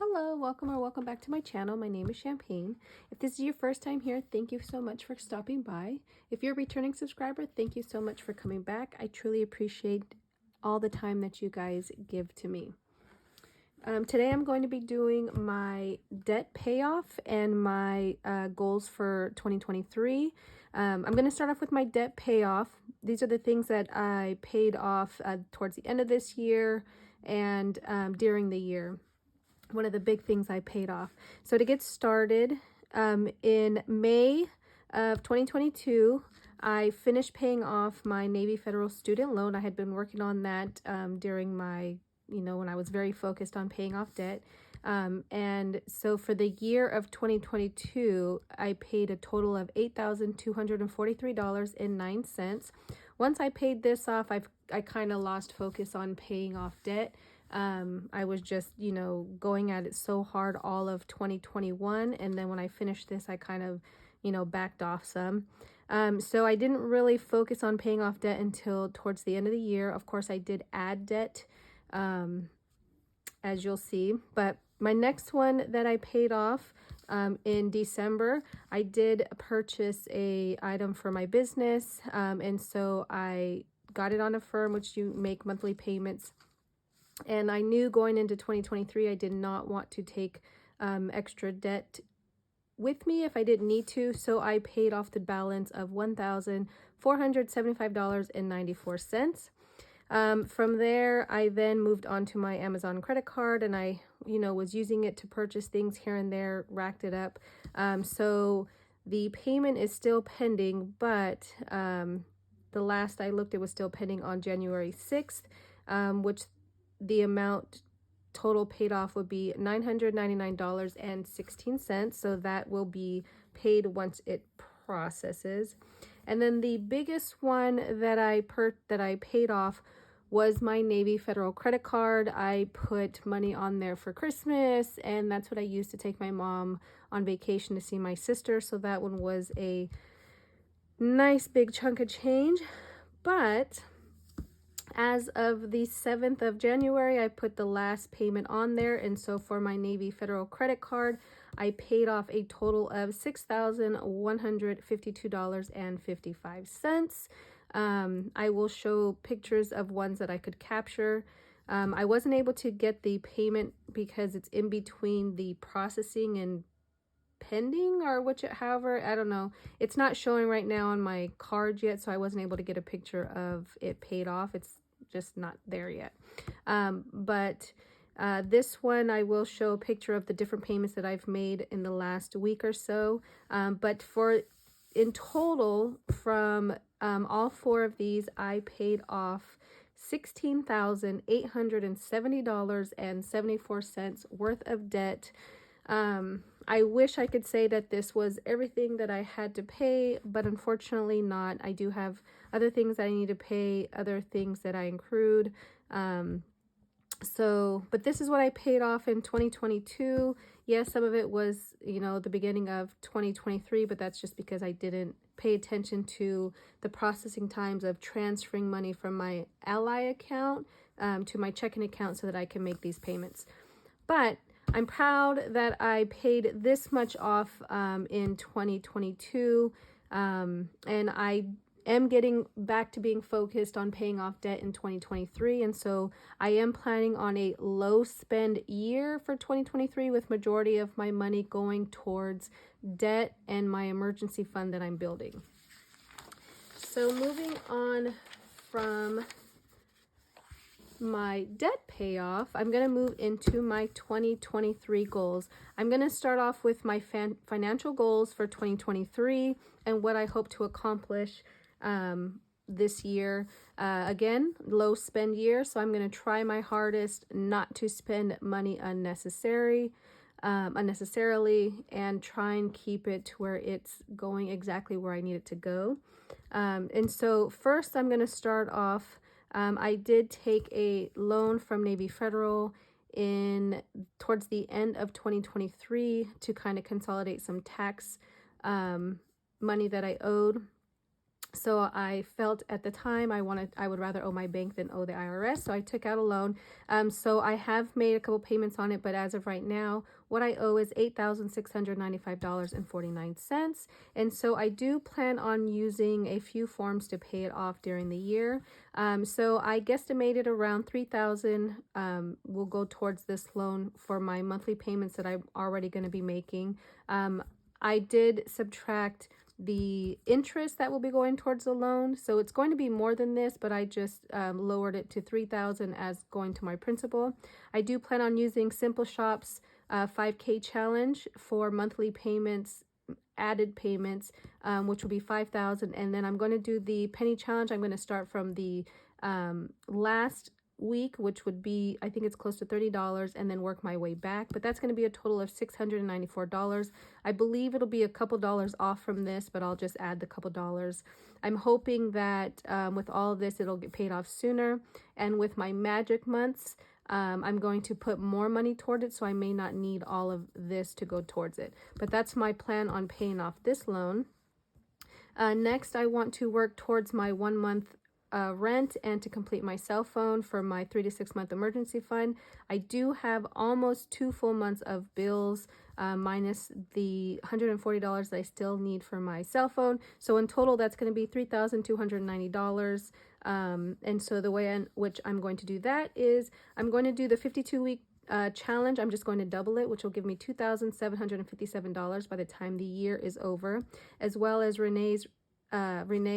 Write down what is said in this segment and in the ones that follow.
Hello, welcome or welcome back to my channel. My name is Champagne. If this is your first time here, thank you so much for stopping by. If you're a returning subscriber, thank you so much for coming back. I truly appreciate all the time that you guys give to me. Today I'm going to be doing my debt payoff and my goals for 2023. I'm going to start off with my debt payoff. These are the things that I paid off towards the end of this year and during the year. One of the big things I paid off. So to get started, in May of 2022, I finished paying off my Navy Federal student loan. I had been working on that during my, when I was very focused on paying off debt. And so for the year of 2022, I paid a total of $8,243.09. Once I paid this off, I kind of lost focus on paying off debt. I was just, going at it so hard all of 2021. And then when I finished this, I kind of, backed off some. So I didn't really focus on paying off debt until towards the end of the year. Of course, I did add debt, as you'll see. But my next one that I paid off in December, I did purchase a item for my business. And so I got it on Affirm, which you make monthly payments. And I knew going into 2023, I did not want to take extra debt with me if I didn't need to. So I paid off the balance of $1,475.94. From there, I then moved on to my Amazon credit card, and I, was using it to purchase things here and there, racked it up. So the payment is still pending, but the last I looked, it was still pending on January 6th, which the amount total paid off would be $999.16. So that will be paid once it processes. And then the biggest one that I paid off was my Navy Federal credit card. I put money on there for Christmas, and that's what I used to take my mom on vacation to see my sister. So that one was a nice big chunk of change. But as of the 7th of January, I put the last payment on there. And so for my Navy Federal credit card, I paid off a total of $6,152.55. I will show pictures of ones that I could capture. I wasn't able to get the payment because it's in between the processing and pending, or however, I don't know. It's not showing right now on my card yet, so I wasn't able to get a picture of it paid off. It's just not there yet. But this one, I will show a picture of the different payments that I've made in the last week or so. But in total, from all four of these, I paid off $16,870.74 worth of debt. I wish I could say that this was everything that I had to pay, but unfortunately not. I do have other things that I need to pay, other things that I accrued. But this is what I paid off in 2022. Yes, some of it was, the beginning of 2023, but that's just because I didn't pay attention to the processing times of transferring money from my Ally account to my checking account so that I can make these payments. But I'm proud that I paid this much off in 2022, and I am getting back to being focused on paying off debt in 2023, and so I am planning on a low spend year for 2023 with majority of my money going towards debt and my emergency fund that I'm building. So moving on from my debt payoff, I'm going to move into my 2023 goals. I'm going to start off with my financial goals for 2023 and what I hope to accomplish this year. Again, low spend year, so I'm going to try my hardest not to spend money unnecessarily and try and keep it to where it's going exactly where I need it to go. And so first I'm going to start off, I did take a loan from Navy Federal towards the end of 2023 to kind of consolidate some tax money that I owed. So I felt at the time I would rather owe my bank than owe the IRS. So I took out a loan. So I have made a couple payments on it, but as of right now, what I owe is $8,695.49. And so I do plan on using a few forms to pay it off during the year. So I guesstimated around 3,000 will go towards this loan for my monthly payments that I'm already going to be making. I did subtract the interest that will be going towards the loan, so it's going to be more than this, but I just lowered it to 3,000 as going to my principal. I do plan on using Simple Shop's 5K challenge for monthly payments, added payments, which will be 5,000, and then I'm going to do the penny challenge. I'm going to start from the last week, which would be, I think it's close to $30, and then work my way back, but that's going to be a total of $694. I believe it'll be a couple dollars off from this, but I'll just add the couple dollars. I'm hoping that with all of this it'll get paid off sooner, and with my magic months I'm going to put more money toward it, so I may not need all of this to go towards it, but that's my plan on paying off this loan. Next, I want to work towards my 1 month rent and to complete my cell phone for my 3 to 6 month emergency fund. I do have almost 2 full months of bills, minus the $140 that I still need for my cell phone. So in total, that's going to be $3,290. And so the way in which I'm going to do that is I'm going to do the 52-week challenge. I'm just going to double it, which will give me $2,757 by the time the year is over, as well as Renee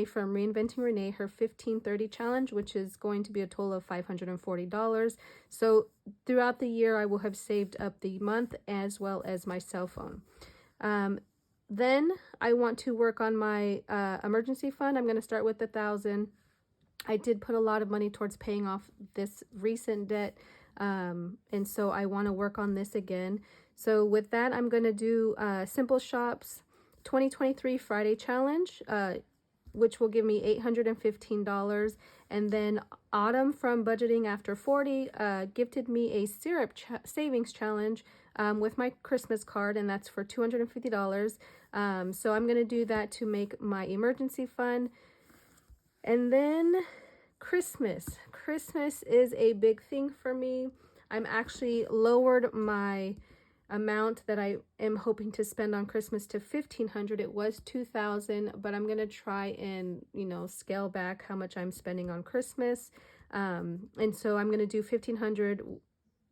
from Reinventing Renee, her 1530 challenge, which is going to be a total of $540. So throughout the year, I will have saved up the month as well as my cell phone. Then I want to work on my emergency fund. I'm going to start with 1,000. I did put a lot of money towards paying off this recent debt, and so I want to work on this again. So with that, I'm going to do Simple Shop's 2023 Friday challenge, which will give me $815. And then Autumn from Budgeting After 40 gifted me a syrup savings challenge with my Christmas card, and that's for $250. So I'm going to do that to make my emergency fund. And then Christmas. Christmas is a big thing for me. I'm actually lowered my amount that I am hoping to spend on Christmas to $1,500. It was $2,000, but I'm gonna try and scale back how much I'm spending on Christmas. And so I'm gonna do $1,500.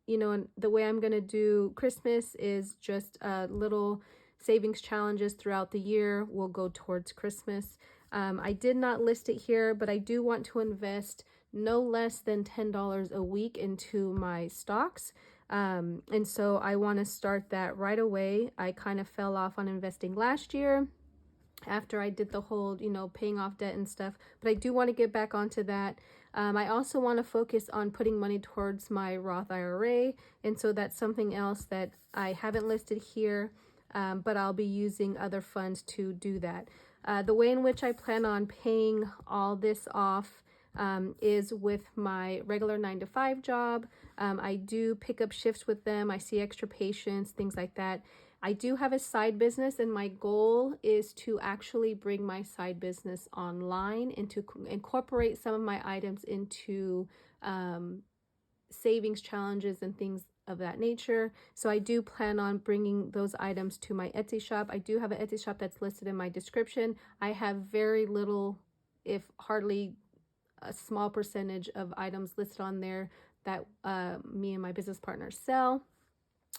And the way I'm gonna do Christmas is just little savings challenges throughout the year will go towards Christmas. I did not list it here, but I do want to invest no less than $10 a week into my stocks. And so I want to start that right away. I kind of fell off on investing last year after I did the whole, paying off debt and stuff, but I do want to get back onto that. I also want to focus on putting money towards my Roth IRA. And so that's something else that I haven't listed here, but I'll be using other funds to do that. The way in which I plan on paying all this off is with my regular 9-to-5 job. I do pick up shifts with them. I see extra patients, things like that. I do have a side business, and my goal is to actually bring my side business online and to incorporate some of my items into savings challenges and things of that nature. So I do plan on bringing those items to my Etsy shop. I do have an Etsy shop that's listed in my description. I have very little, if hardly a small percentage of items listed on there that me and my business partners sell.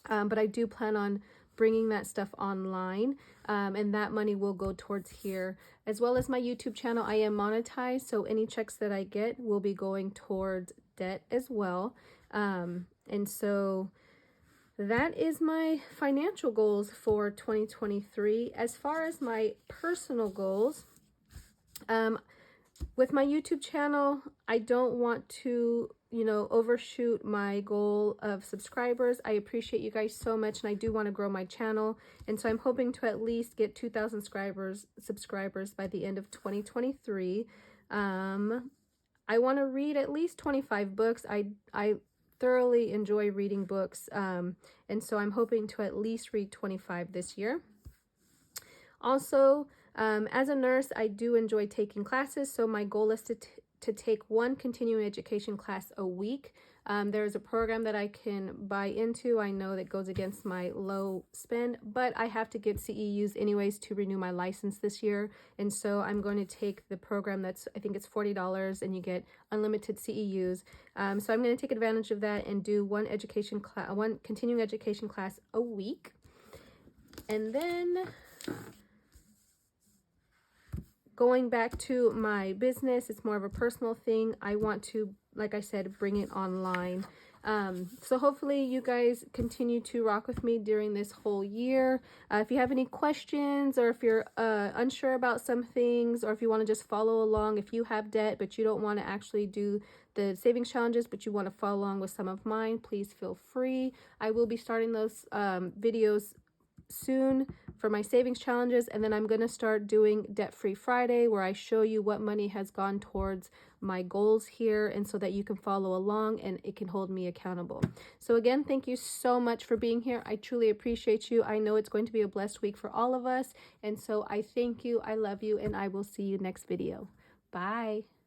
But I do plan on bringing that stuff online, and that money will go towards here, as well as my YouTube channel. I am monetized, so any checks that I get will be going towards debt as well. And so that is my financial goals for 2023. As far as my personal goals, with my YouTube channel, I don't want to, overshoot my goal of subscribers. I appreciate you guys so much, and I do want to grow my channel. And so I'm hoping to at least get 2,000 subscribers by the end of 2023. I want to read at least 25 books. I thoroughly enjoy reading books, and so I'm hoping to at least read 25 this year. Also, As a nurse, I do enjoy taking classes, so my goal is to take one continuing education class a week. There's a program that I can buy into. I know that goes against my low spend, but I have to get CEUs anyways to renew my license this year. And so I'm going to take the program that's, I think it's $40 and you get unlimited CEUs. So I'm going to take advantage of that and do one continuing education class a week. And then going back to my business, it's more of a personal thing. I want to, like I said, bring it online. So hopefully you guys continue to rock with me during this whole year. If you have any questions, or if you're unsure about some things, or if you want to just follow along, if you have debt but you don't want to actually do the savings challenges but you want to follow along with some of mine, please feel free. I will be starting those videos soon for my savings challenges, and then I'm going to start doing Debt-Free Friday, where I show you what money has gone towards my goals here, and so that you can follow along and it can hold me accountable. So again, thank you so much for being here. I truly appreciate you. I know it's going to be a blessed week for all of us, and so I thank you, I love you, and I will see you next video. Bye.